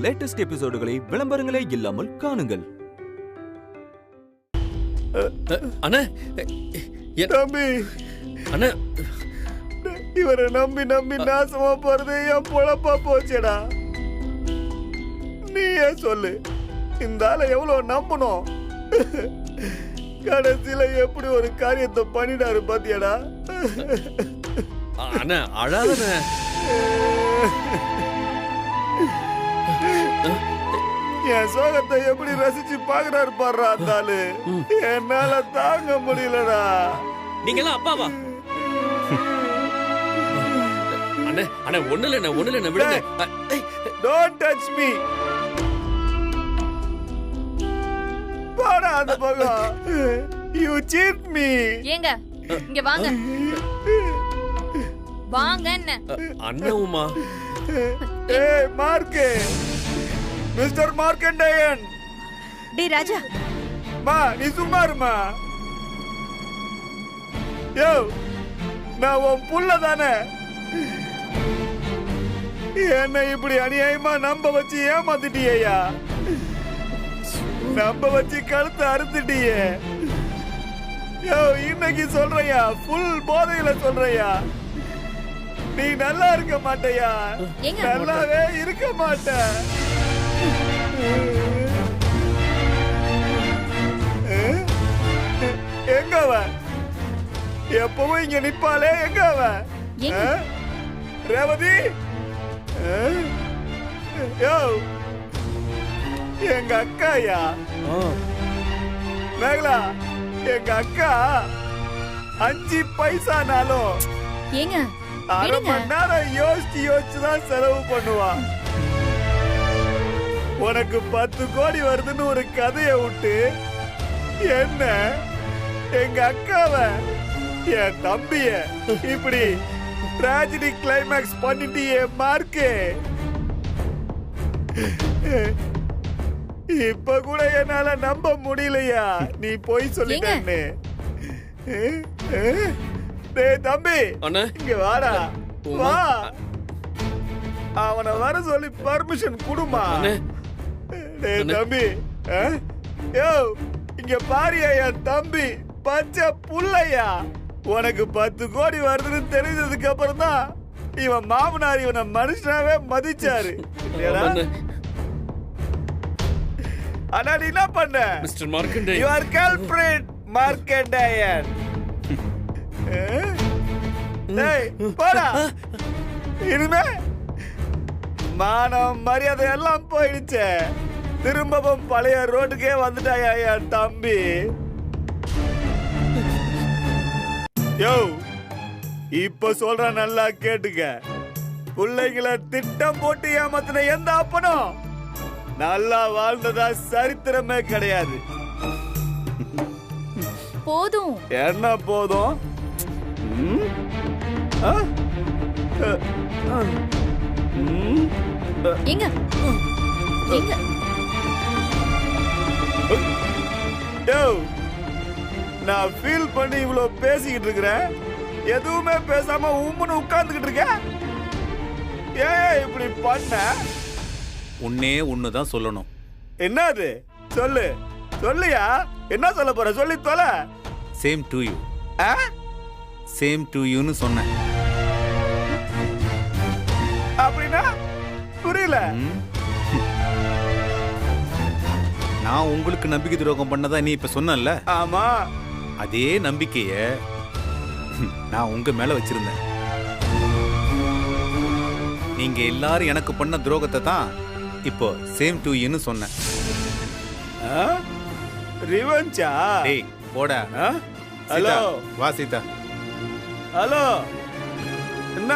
Latest எபிசோடுகளை விளம்பரங்களே இல்லாமல் காணுங்கள். அண்ணா தம்பி, அண்ணா இவரை நம்பி நம்பி நாசமா போறது என் பொழப்பா போச்சேடா. நீயே சொல்லு, இந்த ஆளை எவ்வளவு நம்பணும்? கடைசியில எப்படி ஒரு காரியத்தை பண்ணிடாரு பாத்தியாடா? அண்ணா அழாதண்ணா. என் சோகத்தை எப்படி ரசிச்சு பாக்குறாரு பாடுறா அந்த ஆளு. என்னால தாங்க முடியலடா. நீங்களாம் அப்பாவா? அண்ணா அண்ணா ஒண்ணு இல்ல விடுங்க. Don't touch me. போடா அந்த பக்கம். You cheat me. ஏங்க இங்க வாங்க. வாங்க என்ன? அண்ணாவுமா? ஏய் மார்க்கே, மிஸ்டர் மார்க்கண்டேயன். டேய் ராஜா, மா நீ சும்மா இருமா. யோ, நான் உன் புள்ள தானே. என்ன இப்படி அநியாயமா நம்ப வச்சு ஏமாத்திட்டியா? நம்ப வச்சு கழுத்து அறுத்துட்டியே. யோ, இன்னைக்கு சொல்றையா, ஃபுல் போதையில சொல்றையா? நீ நல்லா இருக்க மாட்டையா? நல்லாவே இருக்க மாட்ட. எங்க அவ? எப்பவும் இங்க நிப்பாளே, எங்க அவ? ரேவதி, யோ எங்க அக்காயா? மேகலா, எங்க அக்கா 5 பைசானாலும் ஏங்க அரை மணி நேரம் யோசிச்சுதான் செலவு பண்ணுவா. உனக்கு 10 கோடி வருதுன்னு ஒரு கதையை விட்டு என்ன எங்க அக்காவை, என் தம்பிய இப்படி டிராஜடி கிளைமேக்ஸ் பண்ணிட்டியே மார்க்கு. இப்ப கூட என்னால நம்ப முடியலையா நீ போய் சொல்லிட்டேன்னு. டேய் தம்பி, இங்க வாடா, வா. அவனை வர சொல்லி பர்மிஷன் குடுமா. டேய் தம்பி, யோ இங்க பாரியா, என் தம்பி பச்சை புள்ளையா. உனக்கு 10 கோடி வருதுன்னு தெரிஞ்சதுக்கு அப்புறம் தான் இவன் மாமனார் இவனை மனுஷனாவே மதிச்சாரு. ஆனா நீ என்ன பண்ண? Mister Markandeyan, you are culprit Markandeyan. டேய் போடா. இனிமே மானம் மரியாதை எல்லாம் போயிடுச்சு. திரும்பவும் பழைய ரோட்டுக்கே வந்துட்டாயா என் தம்பி? யோ, இப்ப சொல்ற நல்லா கேட்டுக்க. பிள்ளைங்களை திட்டம் போட்டு ஏமாத்தின எந்த அப்பனும் நல்லா வாழ்ந்ததா சரித்திரமே கிடையாது. போதும். என்ன போதும்? ஏங்க ஏங்க, யோ, நான் ஃபீல் பண்ணி இவ்வளவு பேசிக்கிட்டு இருக்கிறேன், எதுவுமே பேசாம உம்முன்னு உட்கார்ந்துகிட்டு இருக்க. ஏன் இப்படி பண்ண? உன்னே ஒண்ணுதான் சொல்லணும். என்னது? சொல்லு சொல்லியா, என்ன சொல்ல போற? சொல்லி தொலை. Same to you. Same to யூன்னு சொன்னேன். அப்படின்னா புரியல. நான் உங்களுக்கு நம்பிக்கை துரோகம் பண்ணதா நீ இப்ப சொன்னல? ஆமா. அதே நம்பிக்கைய நான் உங்க மேல வச்சிருந்தேன். நீங்க எல்லாரும் எனக்கு பண்ண துரோகத்தை தான் இப்போ சேம் டு யூன்னு சொன்னேன். ரிவெஞ்சா? டேய் போடா. ஹலோ வா சீதா. ஹலோ, என்ன?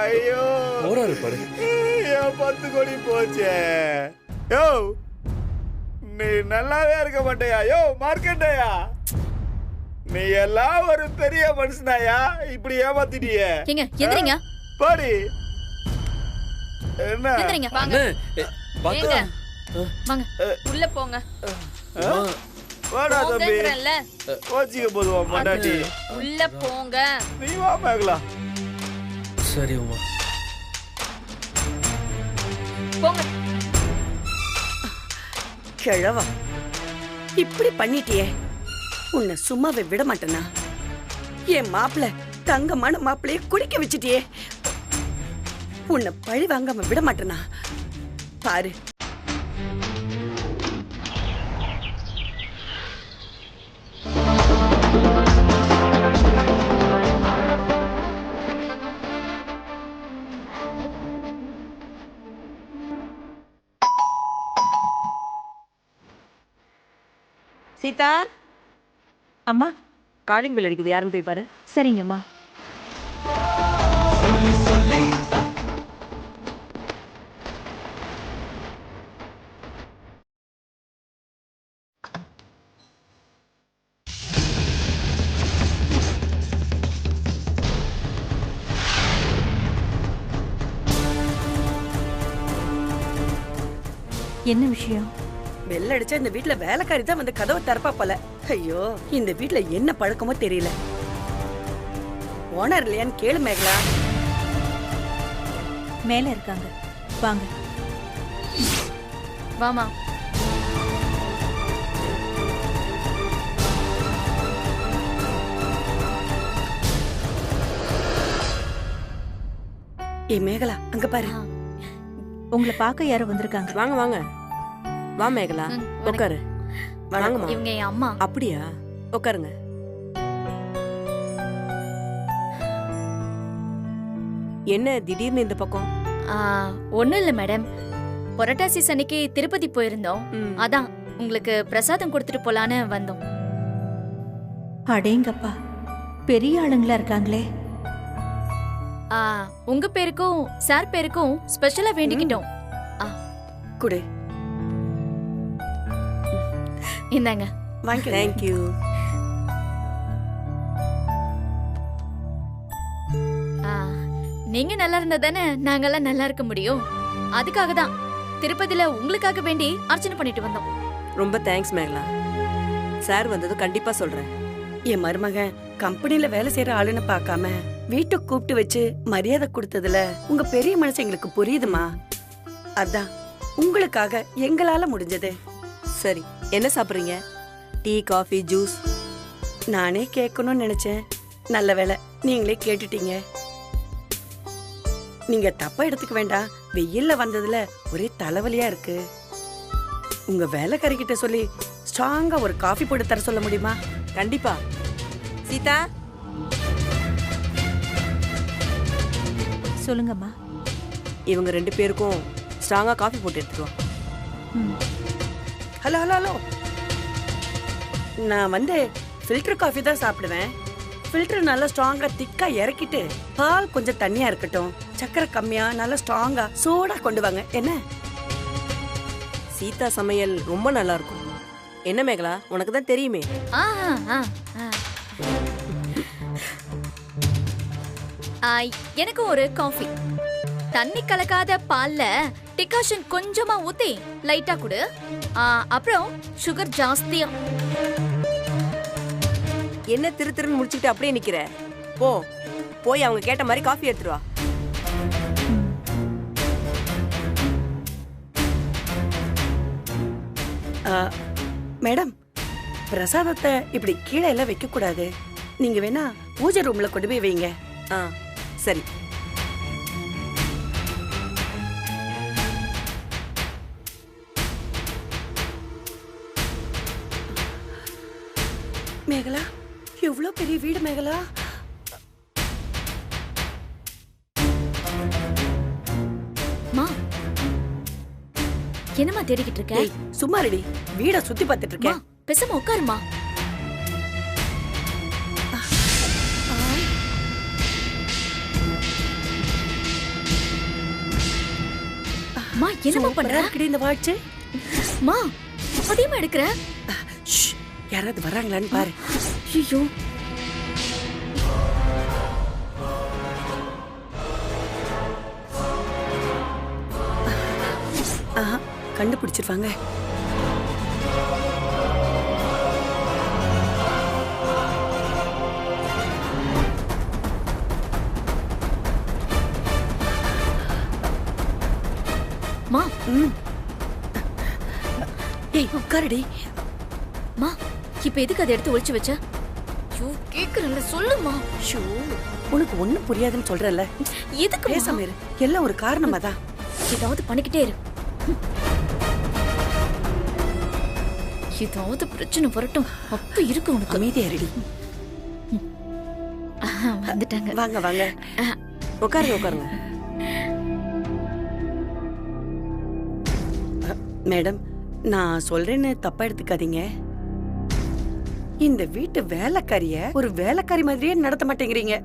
ஐயோ போறாரு பாரு. என் 10 கோடி போச்சே. யோ, நீ நல்லாவே இருக்க மாட்டேயா? யோ மார்க்கண்டேயா, நீ எல்லாம் ஒரு பெரிய மனுஷனாயா? இப்படி ஏமாத்திட்டியே. ஏங்க எந்திரிங்க. பாடி என்ன? எந்திரிங்க வாங்க. ஏங்க வாங்க உள்ள போங்க. வாடா தம்பி, கோச்சிக்க போதுவா மண்டாட்டி. உள்ள போங்க. நீ வா மேகலா. சரி உமா. போங்க. கிழவா, இப்படி பண்ணிட்டியே, உன்னை சும்மாவே விட மாட்டேனா? என் மாப்பிள்ள தங்கமான மாப்பிள்ளைய குடிக்க வச்சிட்டியே, உன்னை பழி வாங்காம விட மாட்டேனா? பாரு. சீதா, அம்மா. காலிங் பெல் அடிக்குது, யாருன்னு போய் பாரு. சரிங்கம்மா. என்ன விஷயம்? வெள்ள அடிச்சா இந்த வீட்ல வேலைக்காரி தான் வந்து கதவை திறப்பா போல. ஐயோ, இந்த வீட்ல என்ன பழக்கமோ தெரியல. ஓனர் இல்லையான்னு கேளு மேகலா. மேல இருக்காங்க, வாங்க. வாமா. ஏ மேகலா, அங்க பாரு. உங்களை பார்க்க யாரோ வந்திருக்காங்க. வாங்க வாங்க, வா மேகலா, உட்காரு. வாங்கம்மா. இவங்க என் அம்மா. அப்படியா? உட்காருங்க. என்ன திடீர்னு இந்த பக்கம்? ஒண்ணும் இல்ல மேடம், புரட்டாசி சனிக்கு திருப்பதி போயிருந்தோம். அதான் உங்களுக்கு பிரசாதம் கொடுத்துட்டு போலான்னு வந்தோம். அடேங்கப்பா, பெரிய ஆளுங்களா இருக்காங்களே. உங்க பேருக்கும் சார் பேருக்கும் ஸ்பெஷலா வேண்டிக்கிட்டோம். குடு. இந்தாங்க. வாங்க. தேங்க்யூ. நீங்க நல்லா இருந்தா தானே நாங்கெல்லாம் நல்லா இருக்க முடியும். அதுக்காக தான் திருப்பதியில உங்களுக்காக வேண்டி அர்ச்சனை பண்ணிட்டு வந்தோம். ரொம்ப தேங்க்ஸ் மேகலா. சார் வந்தது கண்டிப்பா சொல்றேன். என் மருமகன் கம்பெனில வேலை செய்யற ஆளுன்னு பார்க்காம வீட்டுக்கு கூப்பிட்டு வச்சு மரியாதை கொடுத்ததுல உங்க பெரிய மனசு எங்களுக்கு புரியுதுமா. அதான் உங்களுக்காக எங்களால முடிஞ்சது. சரி, என்ன சாப்பிடுறீங்க? Tea, coffee, juice? நானே கேட்கணும்னு நினைச்சேன். நல்ல வேளை நீங்களே கேட்டுட்டீங்க. நீங்க தப்பா எடுத்துக்க வேண்டாம். வெயில்ல வந்ததுல ஒரே தலைவலியா இருக்கு. உங்க வேலைக்காரிக்கிட்ட சொல்லி ஸ்ட்ராங்கா ஒரு காஃபி போட்டு தர சொல்ல முடியுமா? கண்டிப்பா. சீதா, சொல்லுங்கம்மா. இவங்க 2 பேருக்கும் ஸ்ட்ராங்கா காஃபி போட்டு எடுத்துட்டு வா. ஹலோ ஹலோ ஹலோ, நான் வந்து ஃபில்டர் காஃபி தான் சாப்பிடுவேன். ஃபில்டர் நல்லா ஸ்ட்ராங்கா திக்கா இறக்கிட்டு பால் கொஞ்சம் தண்ணியா இருக்கட்டும், சக்கரை கம்மியா நல்லா ஸ்ட்ராங்கா சோடா கொண்டு வாங்க. என்ன? சீதா சமையல் ரொம்ப நல்லா இருக்கும். என்ன மேகலா, உனக்கு தான் தெரியுமே. எனக்கு ஒரு காஃபி, தண்ணி கலக்காத பால்ல டிகாஷன் கொஞ்சமா ஊத்தி லைட்டா குடு. அப்புறம் சுகர் ஜாஸ்தியா. என்ன திருன்னு முடிச்சுக்கிட்டு அப்படியே நிக்கிற? போய் அவங்க கேட்ட மாதிரி காஃபி எடுத்துட்டு வா. மேடம், பிரசாதத்தை இப்படி கீழே எல்லாம் வைக்க கூடாது. நீங்க வேணா பூஜை ரூம்ல கொண்டு போய் வைங்க. சரி. மேகலா, எவ்வளவு பெரிய வீடு மேகலா. மா, என்னமா தேடிக்கிட்டு இருக்க? சும்மா ரெடி, வீட சுத்தி பார்த்துட்டு இருக்கேன். பேசாம உட்காருமா. மா, என்னமா பண்ற? இந்த வாட்ச் மா, அதிகமா எடுக்கிற. யாராவது வராங்களான்னு பாரு. ஐயோ, கண்டுபிடிச்சிருவாங்க. மா ம். ஏய் உட்காருடி. மா இப்ப எதுக்கு அதை எடுத்து ஒளிச்சு வச்ச? ஐயோ கேக்குறேன்ல சொல்லுமா. ஷோ, உனக்கு ஒண்ணும் புரியாதுன்னு சொல்றல. எதுக்கு பேசாம இரு. எல்லாம் ஒரு காரணமா தான். ஏதாவது பண்ணிக்கிட்டே இரு. ஏதாவது பிரச்சனை வரட்டும் அப்ப இருக்கு உனக்கு. அமைதியா இருடி. வந்துட்டாங்க. வாங்க வாங்க. உட்காருங்க உட்காருங்க. மேடம், நான் சொல்றேன்னு தப்பா எடுத்துக்காதீங்க. இந்த வீட்டு வேலைக்காரிய ஒரு வேலைக்காரி மாதிரியே நடத்த மாட்டேங்கிறீங்க.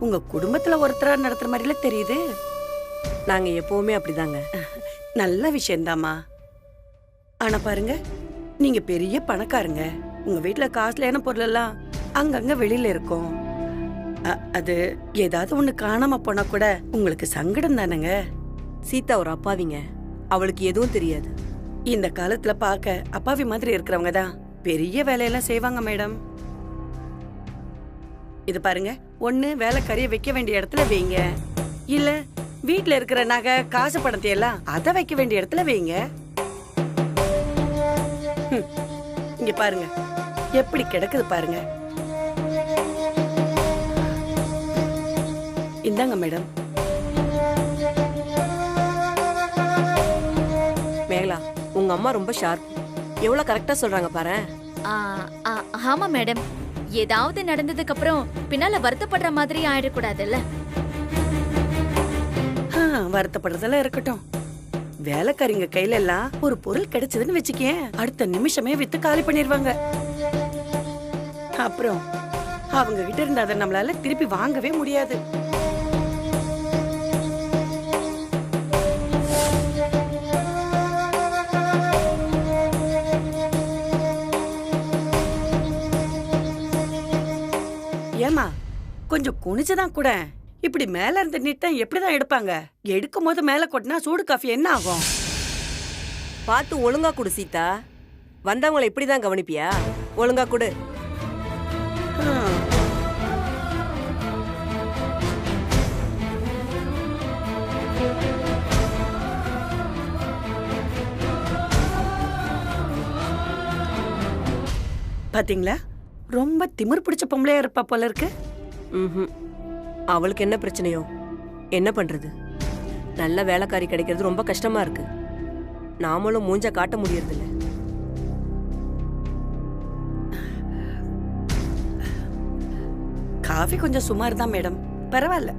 உங்க குடும்பத்துல ஒருத்தரா நடத்துற மாதிரில தெரியுது. நாங்க எப்பவுமே அப்படிதாங்க. நல்ல விஷயம்தாம்மா. ஆனா பாருங்க, நீங்க பெரிய பணக்காரங்க. உங்க வீட்டுல காஸ்ட்லியான பொருள் எல்லாம் அங்கங்க வெளியில இருக்கும். அது ஏதாவது ஒண்ணு காணாம போனா கூட உங்களுக்கு சங்கடம் தானேங்க. சீதா ஒரு அப்பாவிங்க. அவளுக்கு எதுவும் தெரியாது. இந்த காலத்துல பாக்க அப்பாவி மாதிரி இருக்கிறவங்க தான் பெரிய வேலையெல்லாம் செய்வாங்க மேடம். இது பாருங்க, ஒண்ணு வேலைக்காரிய வைக்க வேண்டிய இடத்துல வைங்க, இல்ல வீட்டுல இருக்கிற நகை காசு பணத்தை எல்லாம் அதை வைக்க வேண்டிய இடத்துல வைங்க. இங்க பாருங்க எப்படி கிடக்குது பாருங்க. இந்தாங்க மேடம். மேகலா, உங்க அம்மா ரொம்ப ஷார்ப். எவ்வளவு கரெக்டா சொல்றாங்க பாரு. ஆமா மேடம். ஏதாவது நடந்ததுக்கு அப்புறம் பின்னால வருத்தப்படுற மாதிரி ஆயிடக்கூடாதுல்ல. வருத்தப்படுறதெல்லாம் இருக்கட்டும். வேலைக்காரிங்க கையில எல்லாம் ஒரு பொருள் கிடைச்சதுன்னு வச்சுக்கேன், அடுத்த நிமிஷமே வித்து காலி பண்ணிருவாங்க. அப்புறம் அவங்க கிட்ட இருந்து அதை நம்மளால திருப்பி வாங்கவே முடியாது. ஏமா கொஞ்சம் குனிச்சுதான் கூட. இப்படி மேல இருந்து நீட்டா எப்படிதான் எடுப்பாங்க? எடுக்கும் போது மேல கொட்டினா சூடு காஃபி என்ன ஆகும்? பார்த்து ஒழுங்கா குடு சீதா. வந்தவங்களை இப்படிதான் கவனிப்பியா? ஒழுங்கா குடு. பாத்தீங்களா, ரொம்ப திமிர் பிடிச்ச பொம்பளையா இருப்பா போல இருக்கு. அவளுக்கு என்ன பிரச்சனையோ என்ன பண்றது? நல்ல வேலைக்காரி கிடைக்கிறது ரொம்ப கஷ்டமா இருக்கு. நாமளும் மூஞ்ச காட்ட முடியறது இல்ல. காஃபி கொஞ்சம் சுமார் தான் மேடம், பரவாயில்ல.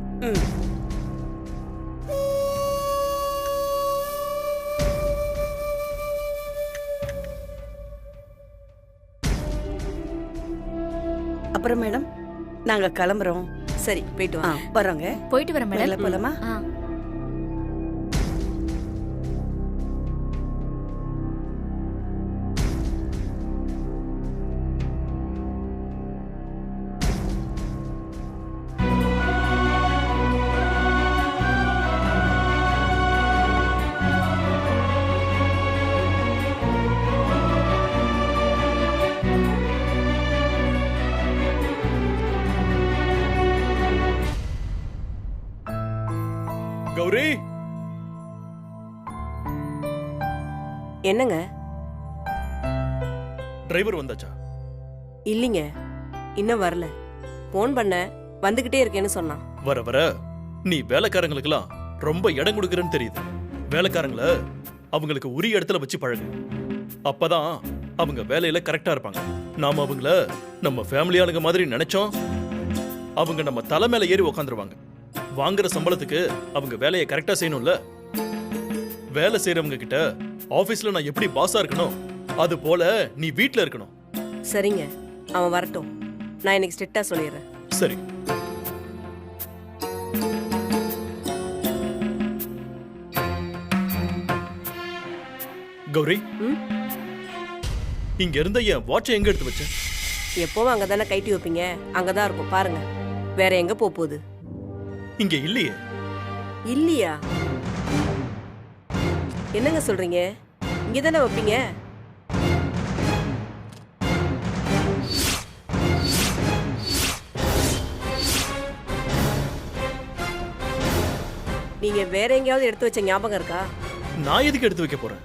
அப்புறம் மேடம், நாங்க கிளம்புறோம். சரி, போயிட்டு வா. வரோங்க. போயிட்டு வரேன் மேடம். போலாமா? கௌரி, என்னங்க? டிரைவர் வந்தாச்சா? இல்லைங்க, இன்னும் வரல. போன் பண்ண, வந்துகிட்டே இருக்கேன்னு சொன்னான். வர வர நீ வேலைக்காரங்களுக்கெல்லாம் ரொம்ப இடம் கொடுக்கறன்னு தெரியுது. வேலைக்காரங்கள அவங்களுக்கு உரிய இடத்துல வச்சு பழகு. அப்பதான் அவங்க வேலையில கரெக்டா இருப்பாங்க. நாம அவங்கள நம்ம ஃபேமிலி ஆளுங்க மாதிரி நினைச்சோம், அவங்க நம்ம தலை மேல ஏறி உக்காந்துருவாங்க. வாங்குற சம்பளத்துக்கு அவங்க வேலையை கரெக்டா செய்யணும்ல. வேலை செய்யறவங்க கிட்ட ஆபீஸ்ல நான் எப்படி பாஸா இருக்கணும், அது போல நீ வீட்ல இருக்கணும். சரிங்க, அவன் வரட்டும். நான் இன்னைக்கு ஸ்ட்ரிக்ட்டா சொல்லிடுறேன். சரி. கௌரி, இங்க இருந்த என் வாட்சை எங்க எடுத்து வச்ச? எப்பவும் அங்கதானே கைட்டி வைப்பீங்க, அங்கதான் இருக்கும் பாருங்க. வேற எங்க போகுது? இங்க இல்லையே. இல்லையா? என்னங்க சொல்றீங்க? இங்கதானே வைப்பீங்க. நீங்க வேற எங்கேயாவது எடுத்து வச்ச ஞாபகம் இருக்கா? நான் எதுக்கு எடுத்து வைக்க போறேன்?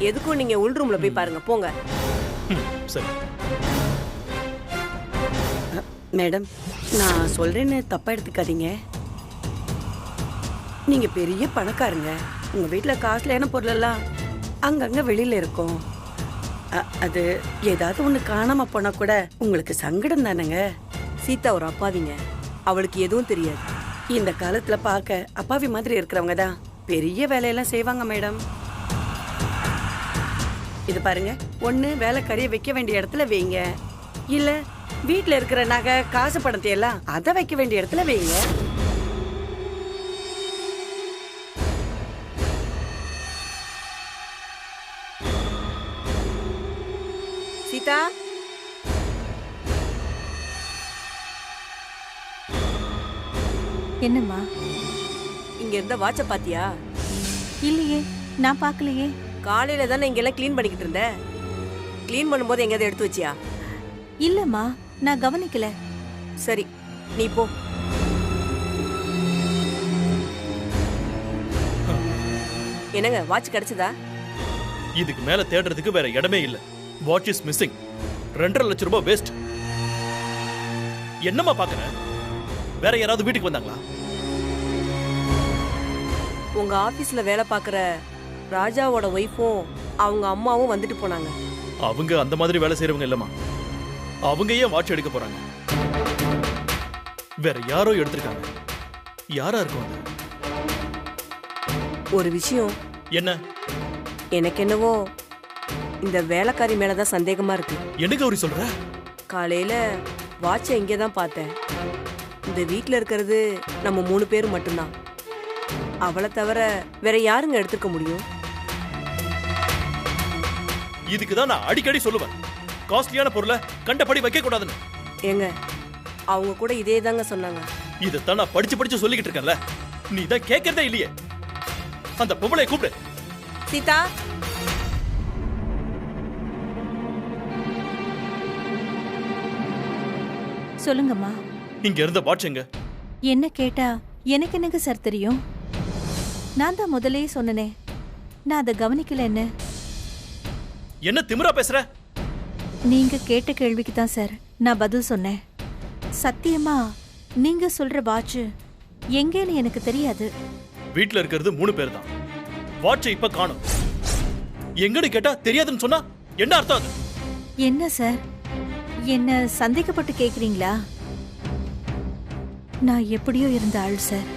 எதுக்கும் நீங்க உள் ரூம்ல போய் பாருங்க, போங்க. சரி. மேடம், நான் சொல்றேன்னு தப்பா எடுத்துக்காதீங்க. நீங்க பெரிய பணக்காரங்க. உங்க வீட்டுல காஸ்ட்லியான பொருள் எல்லாம் அங்கங்க வெளியில இருக்கும். அது ஏதாவது ஒண்ணு காணாம போனா கூட உங்களுக்கு சங்கடம் தானேங்க. சீதா ஒரு அப்பாவிங்க, அவளுக்கு எதுவும் தெரியாது. இந்த காலத்துல பார்க்க அப்பாவி மாதிரி இருக்கிறவங்க தான் பெரிய வேலையெல்லாம் செய்வாங்க மேடம். இது பாருங்க, ஒண்ணு வேலைக்காரிய வைக்க வேண்டிய இடத்துல வைங்க, இல்ல வீட்டுல இருக்கிற நகை காசு பணத்தை எல்லாம் அதை வைக்க வேண்டிய இடத்துல வைங்க. சீதா, என்னம்மா? இங்க இருந்த வாட்ச பாத்தியா? இல்லையே, நான் பார்க்கலையே. காலையில தானே இங்கெல்லாம் க்ளீன் பண்ணிக்கிட்டு இருந்த. க்ளீன் பண்ணும்போது எங்கேயாவது எடுத்து வச்சியா? இல்லம்மா, நான் கவனிக்கல. சரி, நீ போ. என்னங்க, வாட்ச் கிடைச்சதா? இதுக்கு மேல தேடுறதுக்கு வேற இடமே இல்ல. Watch is missing. 2.5 லட்சம் ரூபாய் வேஸ்ட். என்னம்மா பாக்குற? வேற யாராவது வீட்டுக்கு வந்தாங்களா? உங்க ஆபீஸ்ல வேலை பார்க்குற ராஜாவோட ஒய்ஃபும் அவங்க அம்மாவும் வந்துட்டு போனாங்க. அவங்க அந்த மாதிரி வேலை செய்யறவங்க இல்லம்மா. அவங்க ஏன் வாட்ச் எடுக்க போறாங்க? வேற யாரோ எடுத்திருக்காங்க. யாரா இருக்கும் அது? ஒரு விஷயம். என்ன? எனக்கு என்னவோ இந்த வேலைக்காரி மேலதான் சந்தேகமா இருக்கு. என்ன கௌரி சொல்ற? காலையில வாட்சை இங்கே தான் பார்த்தேன். இந்த வீட்டில் இருக்கிறது நம்ம 3 பேர் மட்டும்தான். அவளை தவிர வேற யாருங்க எடுத்துக்க முடியும்? இதுக்கு தான் நான் அடிக்கடி சொல்லுவேன், காஸ்ட்லியான பொருளை கண்டபடி வைக்க கூடாதுன்னு. ஏங்க, அவங்க கூட இதே தாங்க சொன்னாங்க. இதைத்தான் நான் படிச்சு சொல்லிக்கிட்டு இருக்கேன்ல. நீ தான் கேட்கறதே இல்லையே. அந்த பொம்பளை கூப்பிடு. சீதா, சொல்லுங்கம்மா. இங்க இருந்த வாட்ச் எங்க? என்ன கேட்டா எனக்கு என்னங்க சார் தெரியும்? நான் தான் முதல்லயே சொன்னனே, நான் அதை கவனிக்கலன்னு. என்ன திமிரா பேசுற? நீங்க கேட்ட கேள்விக்கு தான் சார் நான் பதில் சொன்னேன். சத்தியமா நீங்க சொல்ற வாட்ச் எங்கேன்னு எனக்கு தெரியாது. வீட்ல இருக்கிறது 3 பேர் தான். வாட்சை இப்ப காணோம். எங்கன்னு கேட்டா தெரியாதுன்னு சொன்னா என்ன அர்த்தம் அது? என்ன சார், என்ன சந்தேகப்பட்டு கேக்குறீங்களா? நான் எப்படியோ இருந்த ஆள் சார்.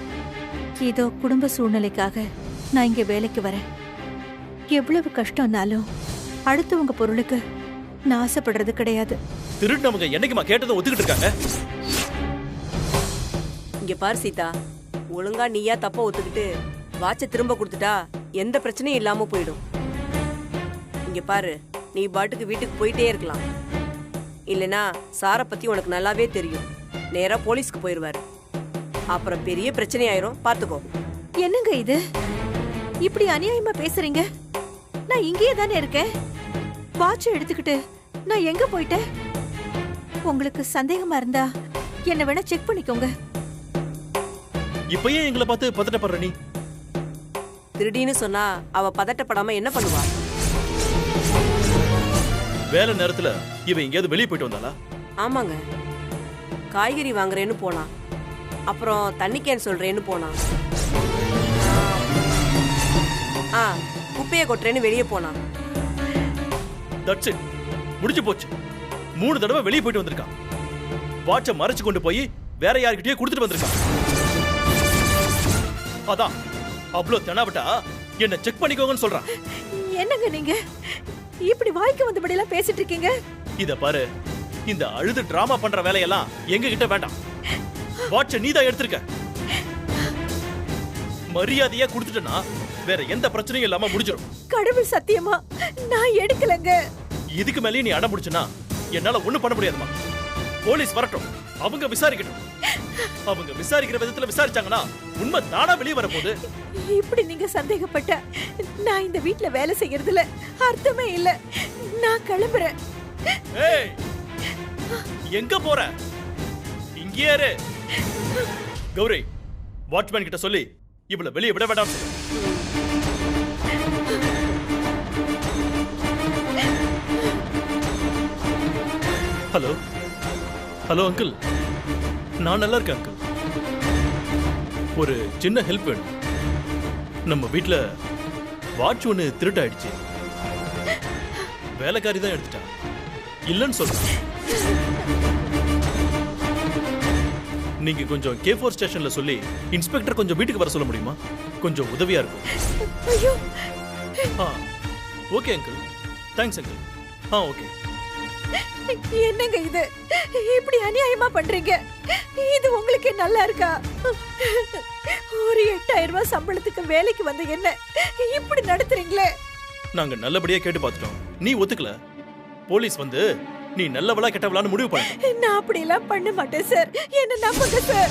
ஏதோ குடும்ப சூழ்நிலைக்காக நான் இங்க வேலைக்கு வரேன். எவ்வளவு கஷ்டம்னாலும் அடுத்தவங்க பொருளுக்கு நான் ஆசைப்படுறது கிடையாது. திருடினவங்க என்னைக்குமா கேட்டதை ஒத்துக்கிட்டு இருக்காங்க? இங்க பாரு சீதா, ஒழுங்கா நீயா தப்ப ஒத்துக்கிட்டு வாட்சை திரும்ப கொடுத்துட்டா எந்த பிரச்சனையும் இல்லாம போயிடும். இங்க பாரு, நீ பாட்டுக்கு வீட்டுக்கு போயிட்டே இருக்கலாம். இல்லனா சாரை பத்தி உனக்கு நல்லாவே தெரியும். நேரா போலீஸ்க்கு போயிருவாரு. அப்புறம் பெரிய பிரச்சனை ஆயிரும், பாத்துக்கோ. என்னங்க இது, இப்படி அநியாயமா பேசுறீங்க? நான் இங்கேயே தானே இருக்கேன். வாட்ச் எடுத்துக்கிட்டு நான் எங்க போயிட்டேன்? உங்களுக்கு சந்தேகமா இருந்தா என்ன வேணா செக் பண்ணிக்கோங்க. இப்ப ஏன் எங்களை பார்த்து பதட்டப்படுற நீ? திருடின்னு சொன்னா அவ பதட்டப்படாம என்ன பண்ணுவா? வேலை நேரத்துல இவ எங்கேயாவது வெளியே போயிட்டு வந்தாளா? ஆமாங்க, காய்கறி வாங்குறேன்னு போனா, அப்புறம் தண்ணி கேன் சொல்றேன்னு போனா, குப்பையை கொட்டுறேன்னு வெளியே போனா. தட்ஸ் இட், முடிஞ்சு போச்சு. 3 தடவை வெளியே போயிட்டு வந்திருக்கான். வாட்சை மறைச்சு கொண்டு போய் வேற யார்கிட்டயே கொடுத்துட்டு வந்திருக்கான். அதான் அவ்வளவு தெனாவட்டா என்ன செக் பண்ணிக்கோங்கன்னு சொல்றான். என்னங்க நீங்க இப்படி வாய்க்கு வந்தபடி எல்லாம் பேசிட்டு இருக்கீங்க? இத பாரு, இந்த அழுது டிராமா பண்ற வேலையெல்லாம் எங்க கிட்ட வேண்டாம். வாட்சை நீதான் எடுத்திருக்க. மரியாதையா கொடுத்துட்டனா வேற எந்த பிரச்சனையும் இல்லாம முடிஞ்சிடும். கடவுள் சத்தியமா நான் எடுக்கலங்க. இதுக்கு மேலே நீ அடம் பிடிச்சனா என்னால ஒண்ணும் பண்ண முடியாதுமா. போலீஸ் வரட்டும், அவங்க விசாரிக்கட்டும். அவங்க விசாரிக்கிற விதத்துல விசாரிச்சாங்கன்னா உண்மை தானா வெளியே வரப்போகுது. இப்படி நீங்க சந்தேகப்பட்ட நான் இந்த வீட்ல வேலை செய்யறதுல அர்த்தமே இல்ல. நான் கிளம்புறேன். ஏய், எங்க போற? இங்கே இரு. கௌரி, வாட்ச்மேன் கிட்ட சொல்லி இவளை வெளியே விட வேண்டாம் சொல்லு. ஹலோ ஹலோ அங்கிள், நான் நல்லா இருக்கேன் அங்கிள். ஒரு சின்ன ஹெல்ப் வேணும். நம்ம வீட்ல வாட்ச் ஒன்று திருட்டாயிடுச்சு. வேலைக்காரி தான் எடுத்துட்டா. இல்லைன்னு சொல்றேன். நீங்க கொஞ்சம் K4 ஸ்டேஷன்ல சொல்லி இன்ஸ்பெக்டர் கொஞ்சம் வீட்டுக்கு வர சொல்ல முடியுமா? கொஞ்சம் உதவியா இருக்கும். ஐயோ, okay uncle, thanks uncle. Okay. என்னங்க இது? இப்படி அநியாயமா பண்றீங்க? இது உங்களுக்கு நல்லா இருக்கா? ஒரு 8000 ரூபாய் சம்பளத்துக்கு வேலைக்கு வந்த என்ன இப்படி நடத்துறீங்களே? நாங்க நல்லபடியா கேட்டு பார்த்துட்டோம். நீ ஒத்துக்கல. போலீஸ் வந்து நீ நல்லவளா கெட்டவளான்னு முடிவு பண்ண. நான் அப்படி எல்லாம் பண்ண மாட்டேன் சார். என்ன நம்புங்க சார்.